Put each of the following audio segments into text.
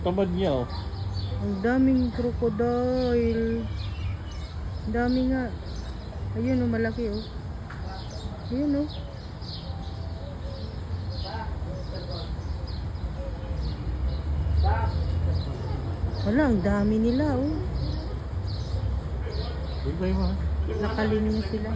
Tamad niya oh. Ang daming crocodile. Ang dami nga. Ayun oh, malaki oh. Ayun oh. Wala, ang dami nila oh. Bye ma. Nakalinya sila.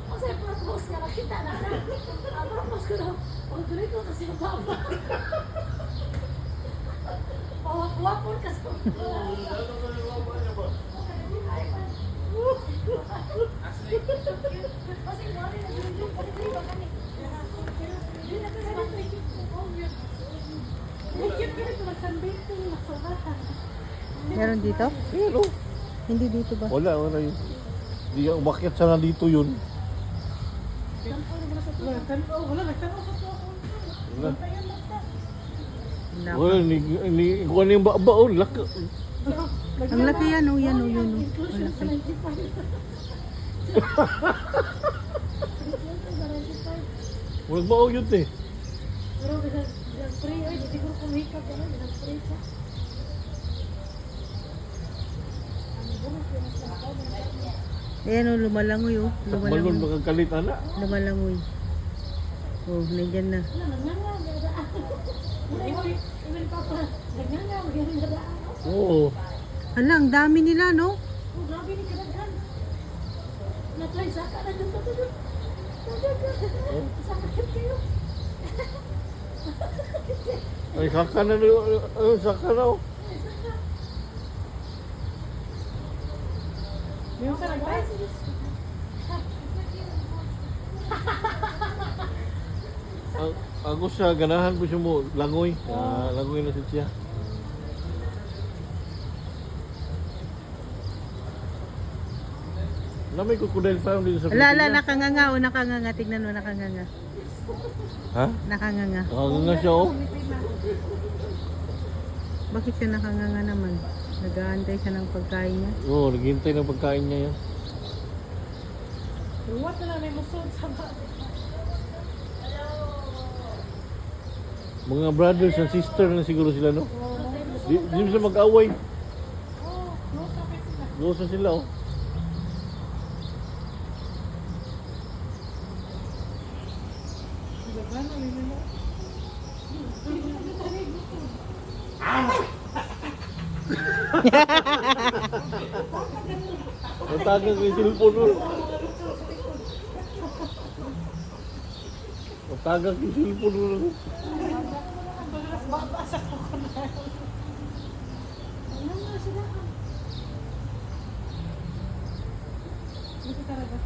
Kasi propose ka na kita na. Propose ko na. Ang tuloy ko kasi ang baba. Pawak-wakon kasi. Kasi mali na yung pagkakita ka ni. Hindi na kasi matrikit ko. Bukit ka rin magsanbit ko yung magsabatan. Meron dito? Pero Hindi dito ba? wala yun. Hindi ka umakyat sana dito yun. Wala, nagtanaw sa to. Wala. Wala pa. Wala, ni kuha na yung baba oh. Laka. Ang laki yan oh, yan oh, yun oh. Ang laki. Walang bao yun eh. Pero nag-spray ay, siguro kumikap ka na, nag-spray siya. Ayan oh, lumalangoy oh. Malun Lumalangoy. makakalit ana. Lumalangoy. Oh, nandyan na. Oo. Hala, ang dami nila no? Na-try saka na dun. Sakit kayo. Ay saka na saka na oh. Yung sa nag-try? Ako sa ganahan ko siya mo langoy. Langoy na siya. Lamay crocodile farm dito sa Hala, nakanganga oh, nakanganga. Tignan mo, nakanganga. Ha? Nakanganga. Nga siya oh. Bakit siya nakanganga naman? Nag-aantay siya ng pagkain niya. Oo, naghihintay ng pagkain niya yan. Luwat na lang may musod sa ba. Mga brothers and sister na siguro sila no? Di sila mag-away. Losa sila oh. Matagal ko yung cellphone mo. Matagal ko yung cellphone mo. Ito talaga.